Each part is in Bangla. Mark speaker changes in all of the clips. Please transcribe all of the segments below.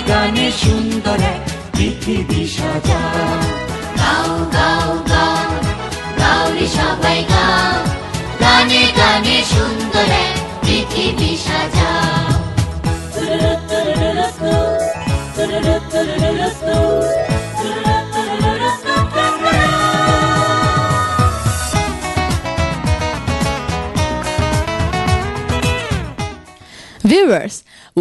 Speaker 1: গানে সুন্দর এক পৃথিবী সাজাও। গাও গাও গাও গাও রে সবাই গাও, গানে গানে সুন্দর এক পৃথিবী সাজাও।
Speaker 2: Viewers,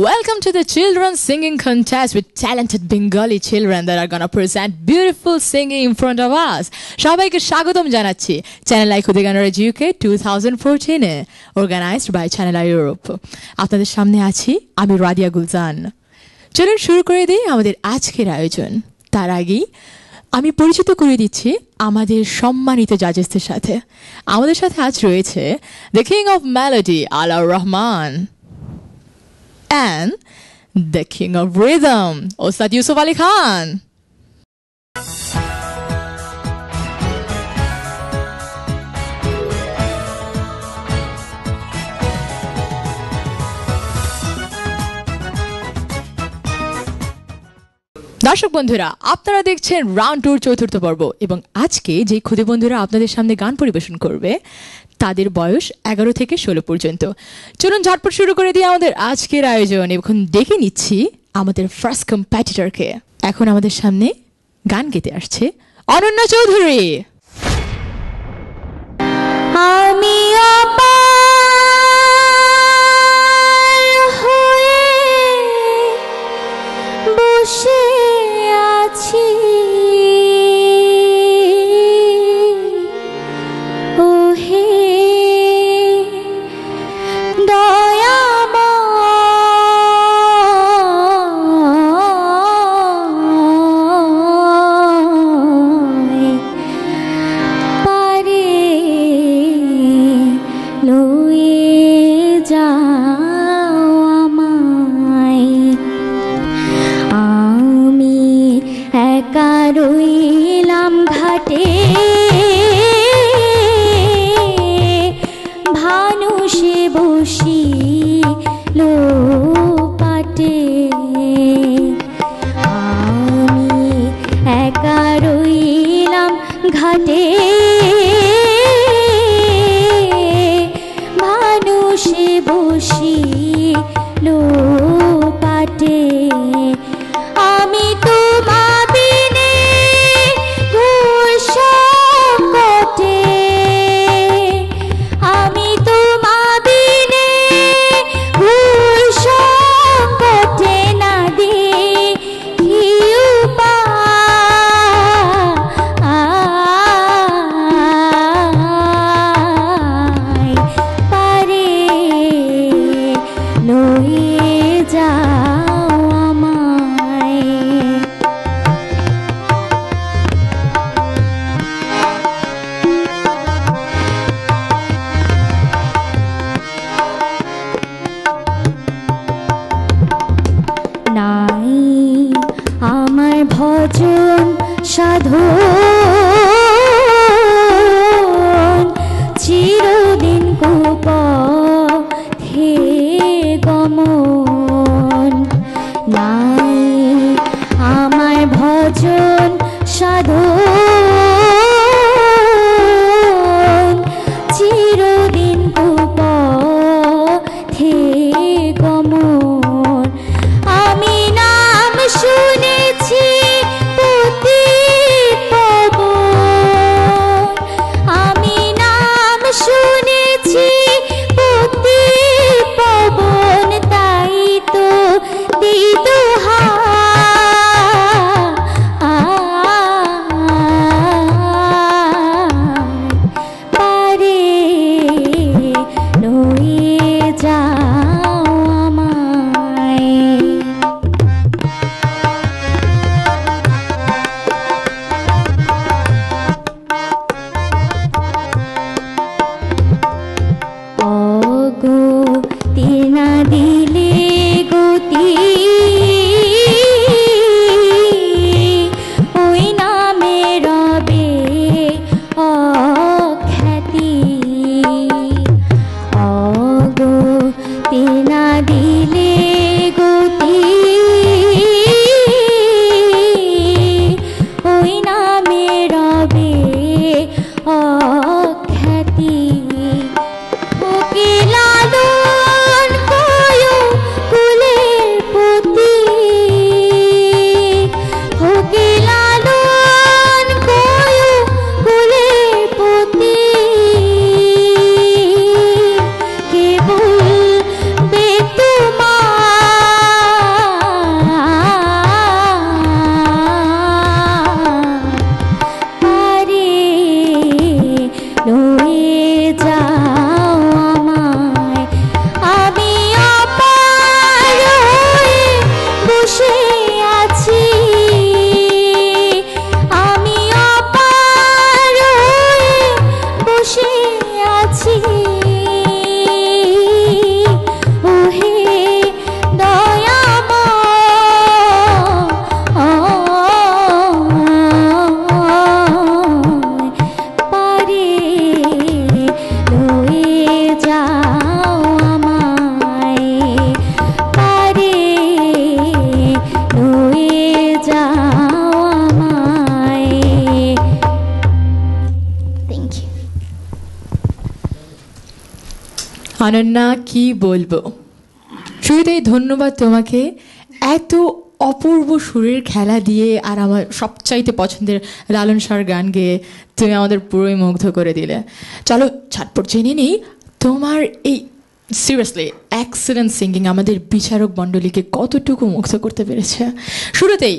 Speaker 2: welcome to the children's singing contest with talented Bengali children that are gonna present beautiful singing in front of us. সবাইকে স্বাগতম জানাচ্ছি চ্যানেল আই খুদে গানের UK 2014 organized by channel I Europe. আপনাদের সামনে আছি আমি রাদিয়া গুলজান। চলুন শুরু করে দিই আমাদের আজকের আয়োজন। তার আগেই আমি পরিচিত করে দিচ্ছি আমাদের সম্মানিত জাজেসদের সাথে। আমাদের সাথে আজ রয়েছে the king of melody আলাউর Rahman and the king of rhythm, Ustad Yusuf Ali Khan. দর্শক বন্ধুরা, আপনারা দেখছেন রাউন্ড টুর চতুর্থ পর্ব এবং আজকে যে খুদে বন্ধুরা আপনাদের সামনে গান পরিবেশন করবে তাদের বয়স 11 থেকে 16 পর্যন্ত। চলুন ঝটপট শুরু করে দিয়ে আমাদের আজকের আয়োজন। এখন ডেকে নিচ্ছি আমাদের ফার্স্ট কম্পিটিটরকে। এখন আমাদের সামনে গান গেতে আসছে অনন্যা চৌধুরী।
Speaker 3: আমি বসে আছি ওহে দয়াময় পারে লয়ে যাও আমায়। আমি একা রইলাম ঘাটে ভানুষে বসি লো পাটে। আমি একা রইলাম ঘাটে ভানুষে বসি লো পাটে। আমি তোমা বিনে ঘোর সংকটে, আমি তোমা বিনে ঘোর সংকটে না দেখি উপায় পারে লয়ে যাও আমায়। নাই আমার ভজন সাধন চিরদিন কুপথে গমন। নাই আমার ভজন সাধন চিরদিন কুপথে গমন। আমি নাম শুনেছি পতিত
Speaker 2: অনন্যা, কি বলবো, শুরুতেই ধন্যবাদ তোমাকে এত অপূর্ব সুরের খেলা দিয়ে আর আমার সবচাইতে পছন্দের লালন সার গান গেয়ে তুমি আমাদের পুরোই মুগ্ধ করে দিলে। চলো ঝটপট জেনে নিই তোমার এই সিরিয়াসলি এক্সেলেন্ট সিঙ্গিং আমাদের বিচারক মণ্ডলীকে কতটুকু মুগ্ধ করতে পেরেছে। শুরুতেই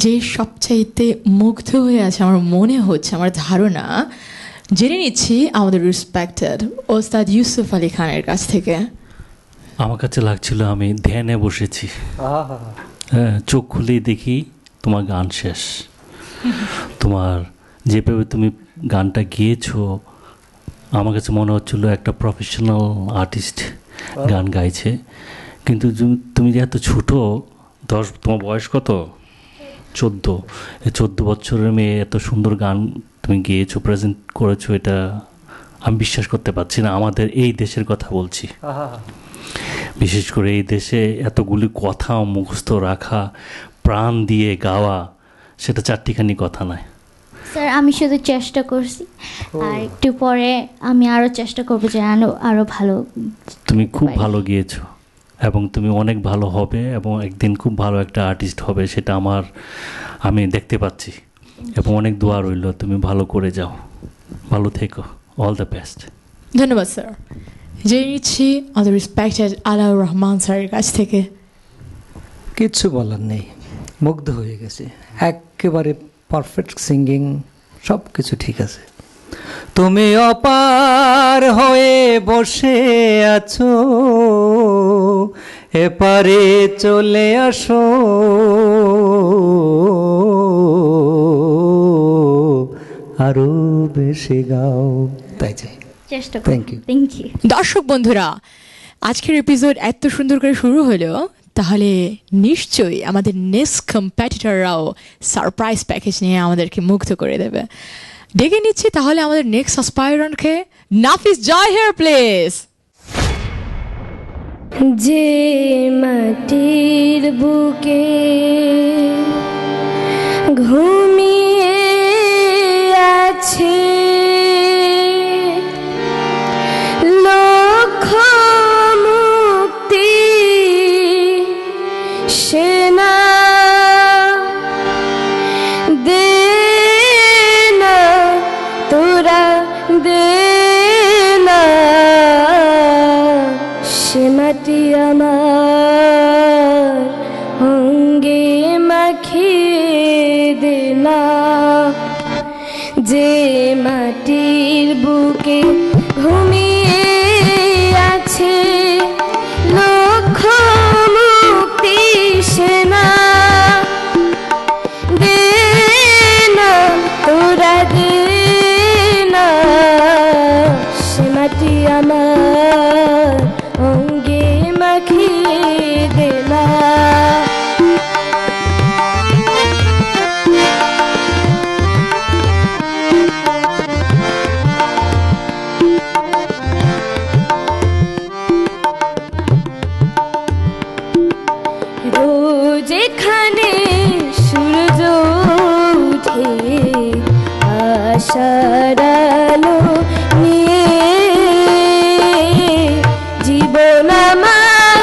Speaker 2: যে সবচাইতে মুগ্ধ হয়ে আছে আমার মনে হচ্ছে, আমার ধারণা, জেনে নিচ্ছি আমাদের রেসপেক্টেড ওস্তাদ ইউসুফ আলী খানের কাছ থেকে।
Speaker 4: আমার কাছে লাগছিল আমি ধ্যানে বসেছি, হ্যাঁ, চোখ খুলেই দেখি তোমার গান শেষ। তোমার যেভাবে তুমি গানটা গিয়েছো আমার কাছে মনে হচ্ছিল একটা প্রফেশনাল আর্টিস্ট গান গাইছে। কিন্তু তুমি যে এত ছোটো, তোমার বয়স কত? 14। এই 14 বছরের মেয়ে এত সুন্দর গান তুমি গেয়েছো, প্রেজেন্ট করেছো, এটা আমি বিশ্বাস করতে পারছি না। আমাদের এই দেশের কথা বলছি, বিশেষ করে এই দেশে এতগুলি কথা মুখস্থ রাখা, প্রাণ দিয়ে গাওয়া, সেটা চারটিখানি কথা নয়।
Speaker 3: স্যার, আমি শুধু চেষ্টা করছি, আর একটু পরে আমি আরও চেষ্টা করবো যে আরও ভালো।
Speaker 4: তুমি খুব ভালো গিয়েছো এবং তুমি অনেক ভালো হবে এবং একদিন খুব ভালো একটা আর্টিস্ট হবে, সেটা আমি দেখতে পাচ্ছি এবং অনেক দোয়া রইল। তুমি ভালো করে যাও, ভালো থেকো, অল দ্য বেস্ট।
Speaker 2: ধন্যবাদ স্যার। জেনে নিচ্ছি আমাদের রেসপেক্টেড আলাউর রহমান স্যারের কাছ থেকে।
Speaker 5: কিচ্ছু বলার নেই, মুগ্ধ হয়ে গেছে, একেবারে পারফেক্ট সিঙ্গিং, সব কিছু ঠিক আছে। তুমি অপার হয়ে বসে আছো, এপারে চলে আসো, আরো বেশি গাও। তাই যে
Speaker 3: চেষ্টা করব।
Speaker 5: Thank you.
Speaker 3: Thank you.
Speaker 2: দর্শক বন্ধুরা, আজকের এপিসোড এত সুন্দর করে শুরু হলো, তাহলে নিশ্চয়ই আমাদের নেক্সট কম্পিটিটররাও সারপ্রাইজ প্যাকেজ নিয়ে আমাদেরকে মুগ্ধ করে দেবে। ডেকে নিচ্ছি তাহলে আমাদের নেক্সট অ্যাসপায়ারেন্টকে। নাফিস, জয় হেয়ার প্লেস।
Speaker 3: যে মাটির বুকে ঘুমিয়ে আছে লক্ষ মুক্তি সেনা, দে না তোরা, দে না সে মাটি আমার অঙ্গে মাখিয়ে দে না। যে মাটির বুকে ঘুমিয়ে আছে লক্ষ মুক্তি সেনা, দে না তোরা, দে না সে মাটি আমার অঙ্গে মাখিয়ে দে না। রোজ এখানে সূর্য উঠে আশার আলো নিয়ে, জীবন আমার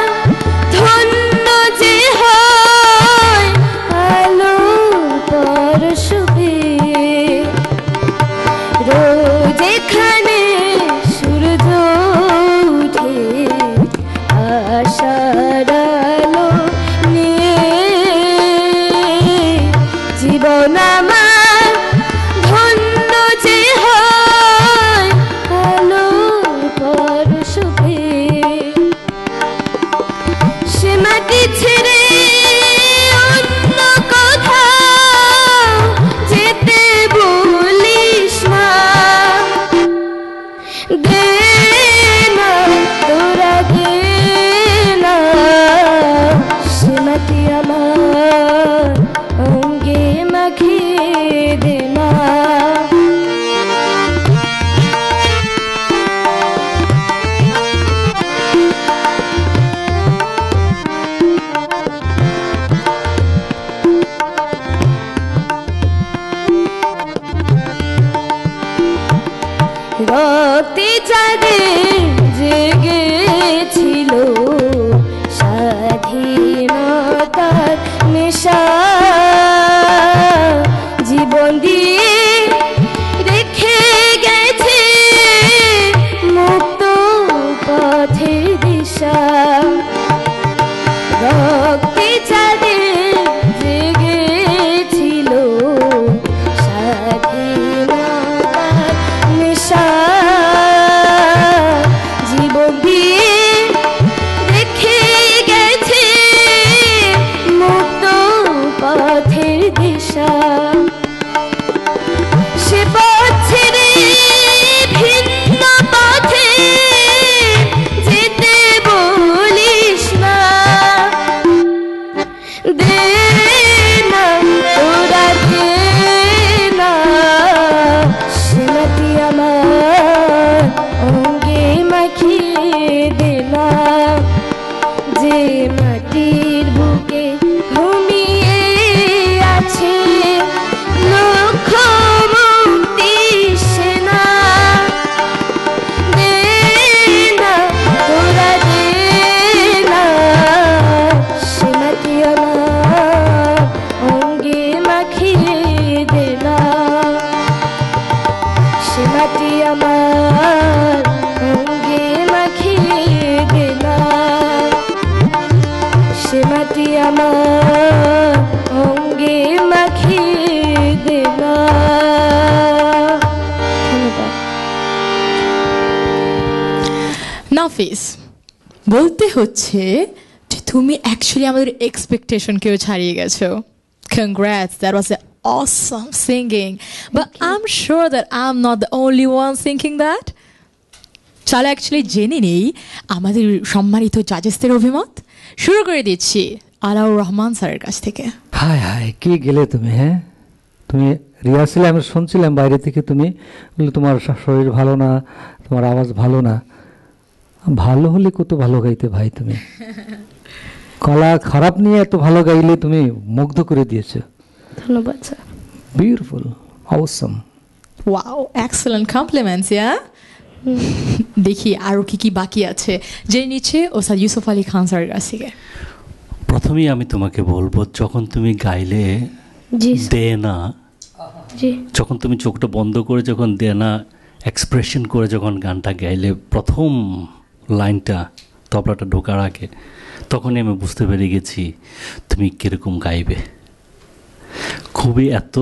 Speaker 3: ধন্য যে হয় আলো পরশু পেয়ে। রোজ এখানে সূর্য উঠে আশার আলো নিয়ে, জীবন আমার ধন্য যে হয় আলো পরশু পেয়ে। সে মাটি ছেড়ে অন্য কোথাও যেতে বলিস না, দে না তোরা, দে না সে মাটি আমার অঙ্গে মাখিয়ে দে না। রক্তে যাদের
Speaker 1: সে পথ ছেড়ে ভিন্ন পথে যেতে বলিস না, দে না তোরা দে না, সে মাটি আমার অঙ্গে মাখিয়ে দে না, যে মাটির বুকে ঘুমিয়ে আছে লক্ষ মুক্তি সেনা, দে না তোরা দে না, সে মাটি আমার অঙ্গে মাখিয়ে দে না, সে মাটি আমার অঙ্গে মাখিয়ে দে না, সে মাটি আমার অঙ্গে মাখিয়ে দে না। ধন্যবাদ।
Speaker 2: নাফিস, বলতে হচ্ছে যে তুমি অ্যাকচুয়ালি আমাদের এক্সপেকটেশনকেও ছাড়িয়ে গেছো। Congrats, that was an awesome singing. But I'm sure that I'm not the only one thinking that. চলো অ্যাকচুয়ালি জেনে নেই আমাদের সম্মানিত জাজেসদের অভিমত। শুরু করে দিচ্ছি আলাউর রহমান স্যারের কাছ থেকে।
Speaker 5: হায় হায় কি গেলে তুমি, হ্যাঁ তুমি রিহার্সেলে আমি শুনছিলাম বাইরে থেকে, তুমি বললে তোমার শরীর ভালো না, তোমার আওয়াজ ভালো না। ভালো হলে কত ভালো গাইতে ভাই, তুমি গলা খারাপ নিয়ে এত ভালো গাইলে তুমি মুগ্ধ করে দিয়েছো।
Speaker 1: ধন্যবাদ sir.
Speaker 5: Beautiful, Assam.
Speaker 2: Wow, excellent compliments. Yeah, দেখি আরো কি কি বাকি আছে জেনে নিচ্ছে ওস্তাদ ইউসুফ আলী খান স্যারের কাছ থেকে।
Speaker 4: প্রথমেই আমি তোমাকে বলবো, যখন তুমি গাইলে
Speaker 1: জি
Speaker 4: দে না,
Speaker 1: জি
Speaker 4: যখন তুমি চোখটা বন্ধ করে যখন দে না এক্সপ্রেশন করে যখন গানটা গাইলে, প্রথম লাইনটা তবলাটা ঢোকার আগে, তখনই আমি বুঝতে পেরে গেছি তুমি কীরকম গাইবে। খুবই এত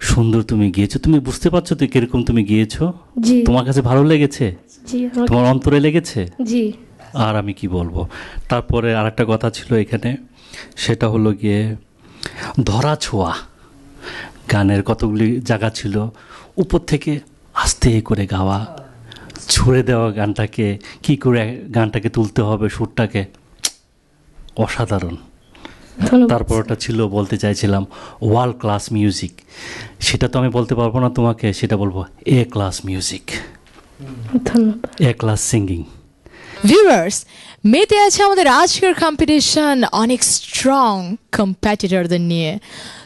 Speaker 4: সুন্দর তুমি গিয়েছো, তুমি বুঝতে পারছো তো কীরকম তুমি গিয়েছো?
Speaker 1: জি
Speaker 4: তোমার কাছে ভালো লেগেছে?
Speaker 1: জি
Speaker 4: তোমার অন্তরে লেগেছে?
Speaker 1: জি।
Speaker 4: আর আমি কি বলবো। তারপরে আরেকটা কথা ছিল এখানে, সেটা হলো গিয়ে ধরা ছোঁয়া। গানের কতগুলি জায়গা ছিল, উপর থেকে আস্তে করে গাওয়া, ছুঁড়ে দেওয়া গানটাকে, কি করে গানটাকে তুলতে হবে, সুরটাকে, অসাধারণ। তারপর ওটা ছিল, বলতে চাইছিলাম ওয়ার্ল্ড ক্লাস মিউজিক। সেটা তো আমি বলতে পারবো না তোমাকে, সেটা বলবো এ ক্লাস মিউজিক,
Speaker 1: ধন্যবাদ।
Speaker 4: এ ক্লাস সিঙ্গিং।
Speaker 2: ভিউয়ার্স, মেতে আছে আমাদের আজকের কম্পিটিশন অনেক স্ট্রং কম্পিটিটরদের নিয়ে।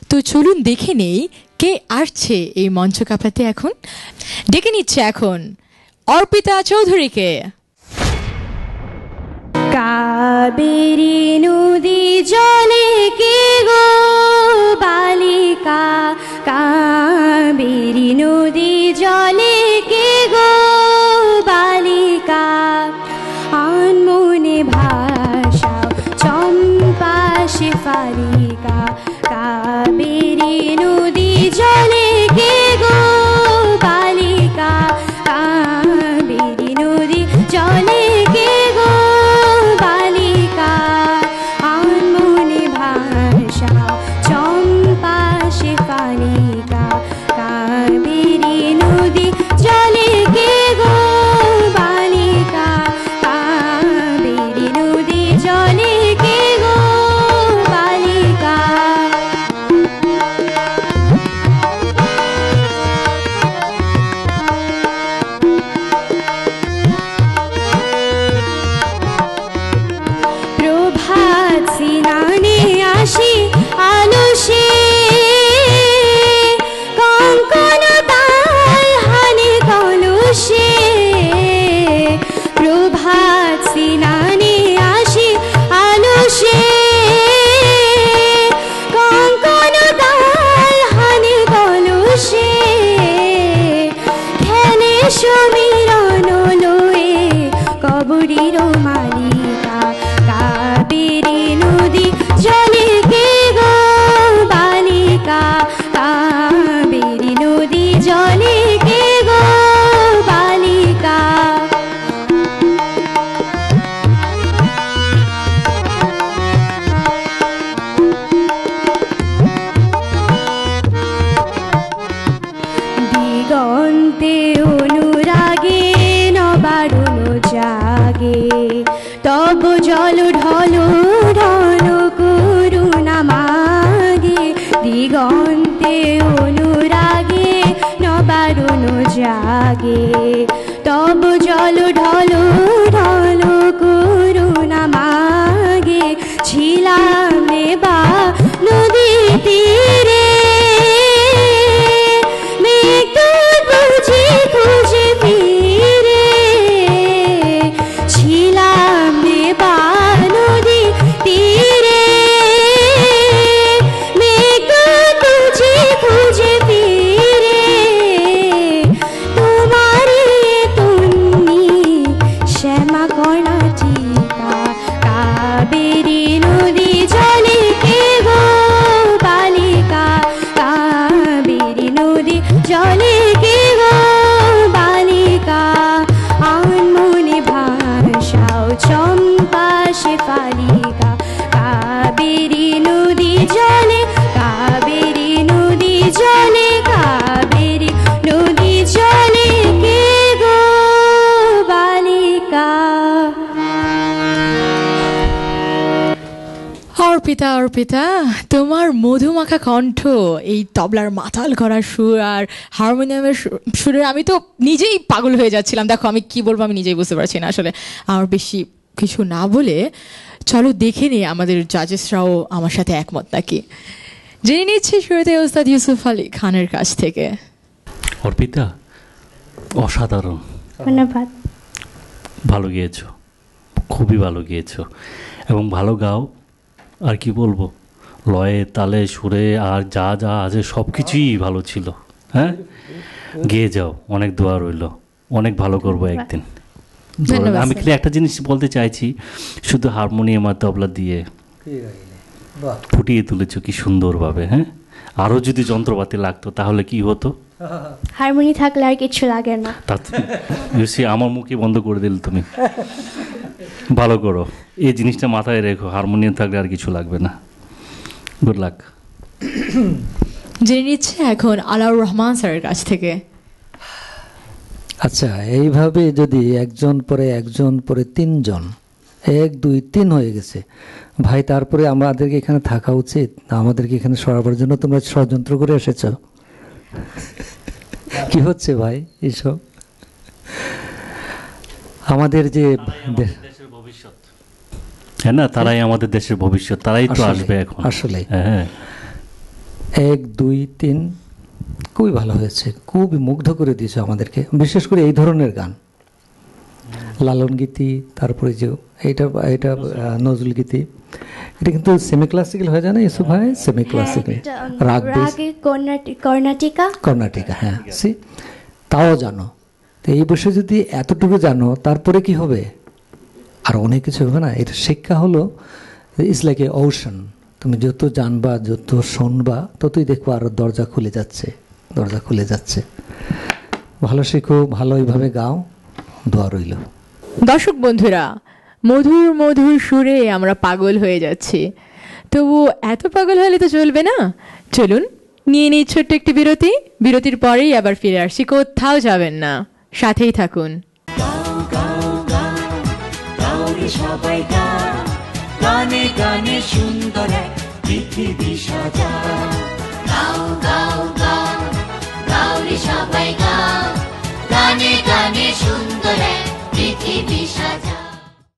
Speaker 2: তো চলুন দেখে নেই কে আসছে এই মঞ্চ কাঁপাতে। এখন ডেকে নিচ্ছে এখন অর্পিতা চৌধুরীকে।
Speaker 1: কাবেরী নদী জলে কে গো বালিকা, কাবেরী নদী জলে কে গো বালিকা, আনমনে ভাষা চম্পা শেফালিকা, কাবেরী নদী জলে কে গো বালিকা, কাবেরী নদী জলে কে গো বালিকা, আনমনে ভাষা চম্পা শেফালিকা, কাবেরী নদী জলে কে গো বালিকা, কাবেরী নদী জলে কে গো বালিকা। প্রভাত সিনানে আসি আলসে, কঙ্কন তাল হানে কলসে, প্রভাত সিনানে আসি আলসে, কঙ্কন তাল হানে কলসে, খেলে সমীরণ লয়ে কবরীর মালিকা, কাবেরী নদী জলে কে গো বালিকা, কাবেরী নদী জলে কে গো বালিকা। দিগন্তে অনুরাগে নবারুণ জাগে তব জল ঢল ঢল করুণা মাগে দিগন্তে অনুরাগে নবারুণ জাগে তব জল ঢল ঢল করুণা মাগে ছিলাম রে বা নদী তীরে মেঘদূত বুঝি খুঁজে ফিরে ছিলাম রে বা নদী তীরে মেঘদূত বুঝি খুঁজে ফিরে তোমারে তুন্নি শ্যামা কর্ণাটিকা কাবেরী নদী জলে কে গো বালিকা কাবেরী নদী জলে কে গো বালিকা আনমনে ভাষাও চম্পা শেফালিকা কাবেরী নদী জলে কাবেরী নদী জলে কাবেরী নদী জলে কে গো বালিকা।
Speaker 2: অর্পিতা অর্পিতা তোমার মধুমাখা কণ্ঠ এই তবলার মাতাল করা সুর আর হারমোনিয়ামের সুরে আমি তো নিজেই পাগল হয়ে যাচ্ছিলাম। দেখো আমি কি বলবো আমি নিজেই বুঝতে পারছি না আসলে। আর বেশি কিছু না বলে চলো দেখে নিই আমাদের জাজেসরাও আমার সাথে একমত নাকি। জেনে নিচ্ছি শুরুতে ওস্তাদ ইউসুফ আলী খানের কাছ থেকে।
Speaker 4: অর্পিতা অসাধারণ,
Speaker 3: ধন্যবাদ।
Speaker 4: ভালো গিয়েছো, খুবই ভালো গিয়েছো এবং ভালো গাও। আর কি বলবো, লয়ে তালে সুরে আর যা যা আছে সব কিছুই ভালো ছিল। হ্যাঁ, গিয়ে যাও, অনেক দোয়া রইল, অনেক ভালো করবো একদিন।
Speaker 2: ধন্যবাদ
Speaker 4: আমি
Speaker 2: স্যার।
Speaker 4: খালি একটা জিনিস বলতে চাইছি, শুধু হারমোনিয়াম আর তবলা দিয়ে ফুটিয়ে তুলেছো কি সুন্দরভাবে। হ্যাঁ, আরও যদি যন্ত্রপাতি লাগতো তাহলে কি হতো?
Speaker 3: হারমোনি থাকলে আর কিছু লাগে না।
Speaker 4: তা ইউসি আমার মুখে বন্ধ করে দিলে তুমি। ভালো করো, এই জিনিসটা মাথায় রেখো, হারমোনিয়াম থাকলে আর কিছু লাগবে না। Good luck.
Speaker 2: জেনে নিচ্ছে এখন আলাউর রহমান স্যারের কাছ থেকে।
Speaker 5: আচ্ছা, এইভাবে যদি একজন পরে তিনজন, 1 2 3 হয়ে গেছে ভাই, তারপরে আমাদেরকে এখানে থাকা উচিত না? আমাদেরকে এখানে সরাবার জন্য তোমরা ষড়যন্ত্র করে এসেছ? কি হচ্ছে ভাই এসব? আমাদের যে
Speaker 4: দেশের ভবিষ্যৎ, হ্যাঁ না, তারাই আমাদের দেশের ভবিষ্যৎ, তারাই তো আসবে এখন।
Speaker 5: আসলে
Speaker 4: হ্যাঁ,
Speaker 5: 1 2 3 খুবই ভালো হয়েছে, খুবই মুগ্ধ করে দিয়েছে আমাদেরকে, বিশেষ করে এই ধরনের গান, লালন গীতি, তারপরে যে এটা নজরুল গীতি, এটা কিন্তু সেমি ক্লাসিক্যাল হয়ে যায় না ইউসুফ ভাই? সেমি ক্লাসিক্যাল রাগ কর্ণাটিকা, হ্যাঁ সি, তাও জানো। তো এই বিষয়ে যদি এতটুকু জানো তারপরে কি হবে? আর অনেক কিছু হবে না। এর শিক্ষা হলো ইটস লাইক এ ওশান, তুমি যত জানবা যত শুনবা ততই দেখবো আরো দরজা খুলে যাচ্ছে। ভালো শিখো, ভালো এইভাবে গাও, দোয়া রইল।
Speaker 2: দর্শক বন্ধুরা, মধুর মধুর সুরে আমরা পাগল হয়ে যাচ্ছি, তবু এত পাগল হলে তো চলবে না। চলুন নিয়ে নিই ছোট্ট একটি বিরতি, বিরতির পরেই আবার ফিরে আসছি, কোথাও যাবেন না, সাথেই থাকুন।
Speaker 6: সবাই গানে গানে সুন্দর এক পৃথিবী সাজা, গাও গাও গাও গাও রে সবাই গাও, গানে গানে সুন্দর